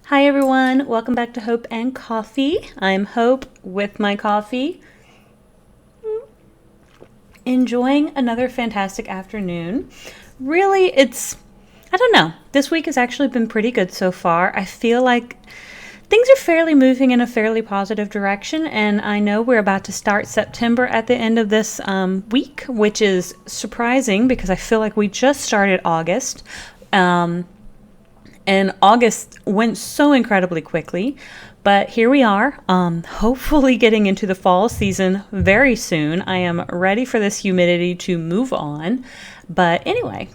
Hi everyone, welcome back to Hope and Coffee. I'm Hope with my coffee, enjoying another fantastic afternoon. Really, I don't know, this week has actually been pretty good so far. I feel like things are fairly moving in a fairly positive direction, and I know we're about to start September at the end of this week, which is surprising because I feel like we just started August. And August went so incredibly quickly, but here we are, hopefully getting into the fall season very soon. I am ready for this humidity to move on. But anyway,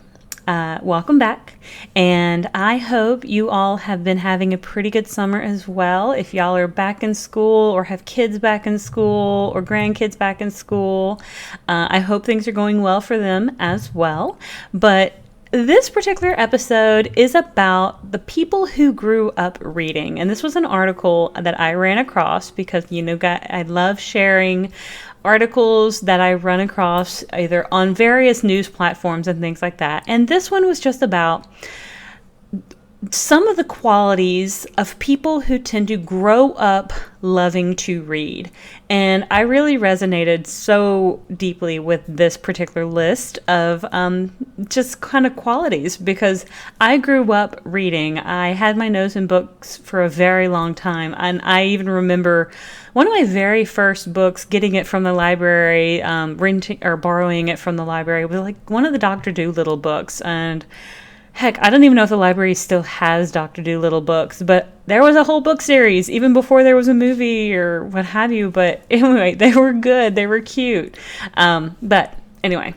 welcome back. And I hope you all have been having a pretty good summer as well. If y'all are back in school or have kids back in school or grandkids back in school, I hope things are going well for them as well. But this particular episode is about the people who grew up reading. And this was an article that I ran across because, I love sharing articles that I run across either on various news platforms and things like that. And this one was just about some of the qualities of people who tend to grow up loving to read. And I really resonated so deeply with this particular list of just kind of qualities because I grew up reading. I had my nose in books for a very long time. And I even remember one of my very first books, getting it from the library, renting or borrowing it from the library, was like one of the Dr. Dolittle books. And heck, I don't even know if the library still has Dr. Dolittle books, but there was a whole book series even before there was a movie or what have you. But anyway, they were good. They were cute. But anyway,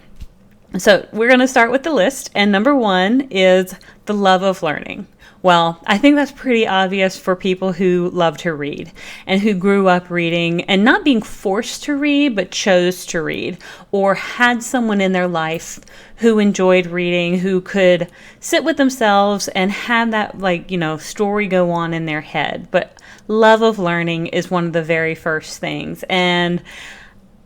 so we're going to start with the list. And number one is the love of learning. Well, I think that's pretty obvious for people who love to read and who grew up reading and not being forced to read, but chose to read or had someone in their life who enjoyed reading, who could sit with themselves and have that, story go on in their head. But love of learning is one of the very first things. And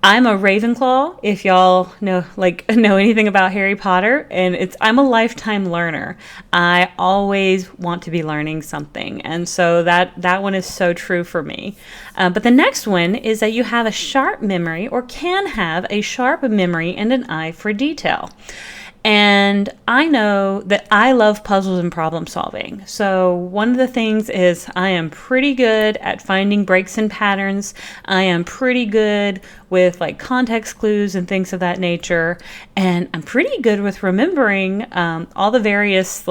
I'm a Ravenclaw, if y'all know anything about Harry Potter, and I'm a lifetime learner. I always want to be learning something, and so that one is so true for me. But the next one is that you have a sharp memory, or can have a sharp memory and an eye for detail. And I know that I love puzzles and problem solving. So one of the things is I am pretty good at finding breaks and patterns. I am pretty good with context clues and things of that nature. And I'm pretty good with remembering all the various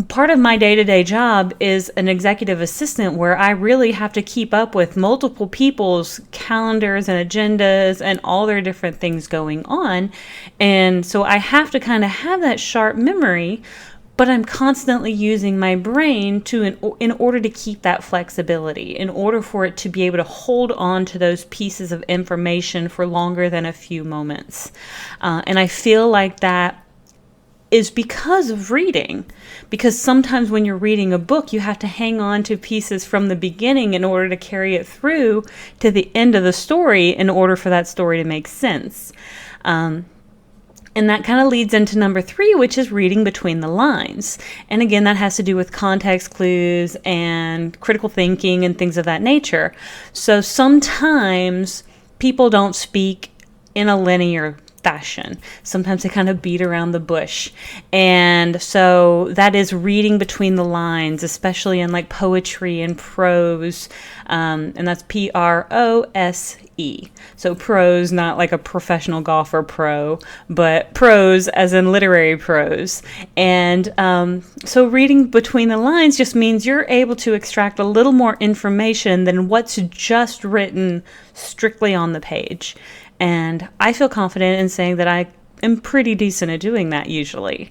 part of my day-to-day job is an executive assistant where I really have to keep up with multiple people's calendars and agendas and all their different things going on. And so I have to kind of have that sharp memory, but I'm constantly using my brain in order to keep that flexibility, in order for it to be able to hold on to those pieces of information for longer than a few moments. And I feel like that is because of reading. Because sometimes when you're reading a book, you have to hang on to pieces from the beginning in order to carry it through to the end of the story in order for that story to make sense. And that kind of leads into number 3, which is reading between the lines. And again, that has to do with context clues and critical thinking and things of that nature. So sometimes people don't speak in a linear fashion. Sometimes they kind of beat around the bush. And so that is reading between the lines, especially in poetry and prose. And that's prose. So prose, not like a professional golfer pro, but prose as in literary prose. And so reading between the lines just means you're able to extract a little more information than what's just written strictly on the page. And I feel confident in saying that I am pretty decent at doing that usually.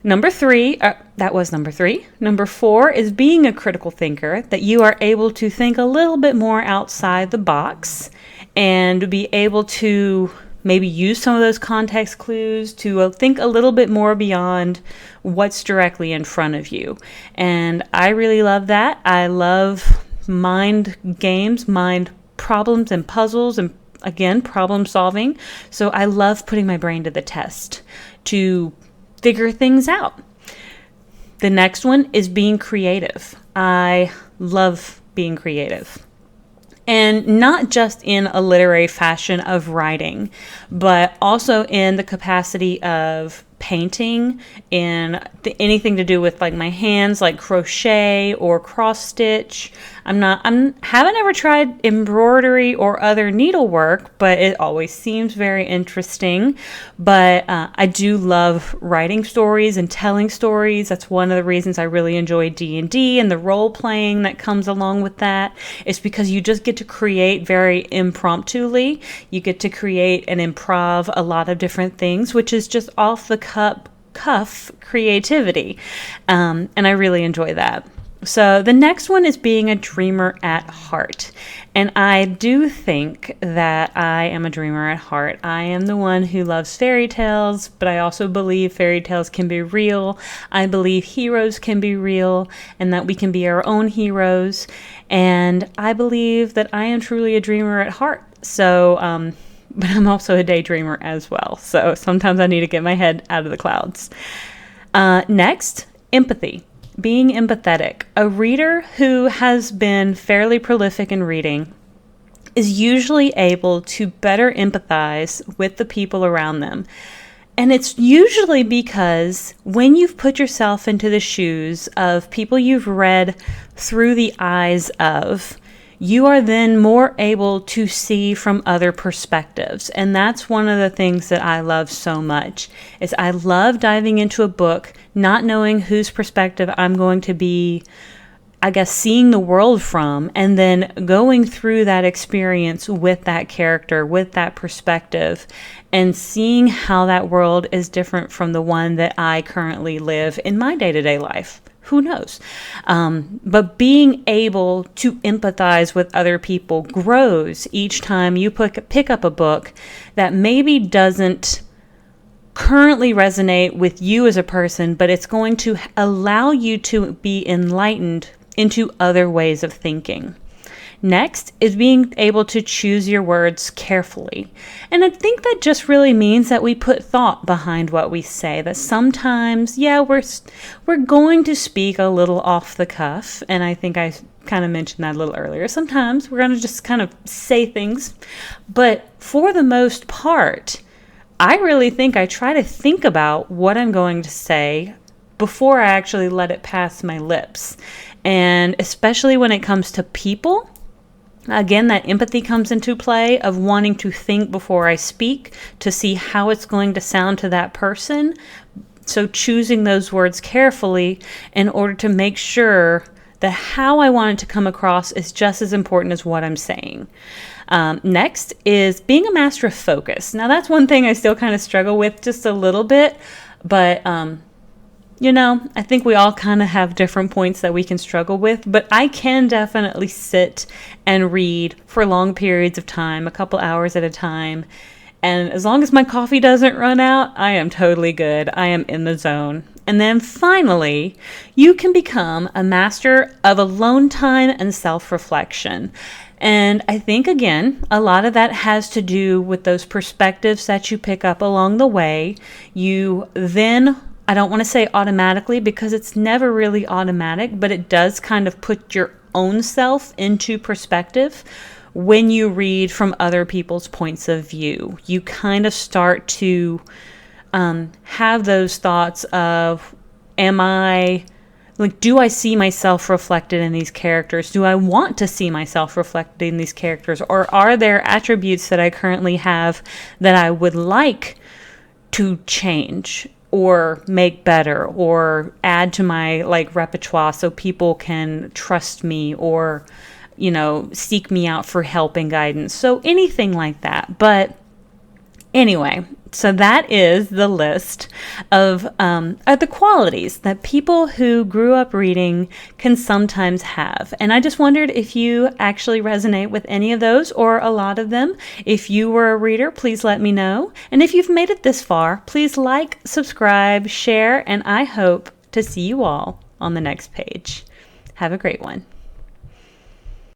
Number 3, that was number 3. Number 4 is being a critical thinker, that you are able to think a little bit more outside the box and be able to maybe use some of those context clues to think a little bit more beyond what's directly in front of you. And I really love that. I love mind games, mind problems and puzzles and again, problem solving. So I love putting my brain to the test to figure things out. The next one is being creative. I love being creative. And not just in a literary fashion of writing, but also in the capacity of painting, in anything to do with like my hands, like crochet or cross stitch. Haven't ever tried embroidery or other needlework, but it always seems very interesting. But I do love writing stories and telling stories. That's one of the reasons I really enjoy D&D and the role playing that comes along with that. It's because you just get to create very impromptuly. You get to create and improv a lot of different things, which is just off the cuff creativity. And I really enjoy that. So the next one is being a dreamer at heart. And I do think that I am a dreamer at heart. I am the one who loves fairy tales, but I also believe fairy tales can be real. I believe heroes can be real and that we can be our own heroes. And I believe that I am truly a dreamer at heart. So, but I'm also a daydreamer as well. So sometimes I need to get my head out of the clouds. Next, empathy. Being empathetic. A reader who has been fairly prolific in reading is usually able to better empathize with the people around them. And it's usually because when you've put yourself into the shoes of people you've read through the eyes of, you are then more able to see from other perspectives. And that's one of the things that I love so much, is I love diving into a book, not knowing whose perspective I'm going to be, I guess, seeing the world from, and then going through that experience with that character, with that perspective, and seeing how that world is different from the one that I currently live in my day-to-day life. Who knows? But being able to empathize with other people grows each time you pick up a book that maybe doesn't currently resonate with you as a person, but it's going to allow you to be enlightened into other ways of thinking. Next is being able to choose your words carefully. And I think that just really means that we put thought behind what we say, that sometimes, we're going to speak a little off the cuff. And I think I kind of mentioned that a little earlier. Sometimes we're going to just kind of say things. But for the most part, I really think I try to think about what I'm going to say before I actually let it pass my lips. And especially when it comes to people, again, that empathy comes into play of wanting to think before I speak to see how it's going to sound to that person. So choosing those words carefully in order to make sure that how I want it to come across is just as important as what I'm saying. Next is being a master of focus. Now that's one thing I still kind of struggle with just a little bit, but I think we all kind of have different points that we can struggle with, but I can definitely sit and read for long periods of time, a couple hours at a time. And as long as my coffee doesn't run out, I am totally good. I am in the zone. And then finally, you can become a master of alone time and self-reflection. And I think, again, a lot of that has to do with those perspectives that you pick up along the way. You then, I don't want to say automatically because it's never really automatic, but it does kind of put your own self into perspective when you read from other people's points of view. You kind of start to have those thoughts of, do I see myself reflected in these characters? Do I want to see myself reflected in these characters? Or are there attributes that I currently have that I would like to change or make better or add to my repertoire so people can trust me or, seek me out for help and guidance? So anything like that. But anyway, so that is the list of the qualities that people who grew up reading can sometimes have. And I just wondered if you actually resonate with any of those or a lot of them. If you were a reader, please let me know. And if you've made it this far, please like, subscribe, share, and I hope to see you all on the next page. Have a great one.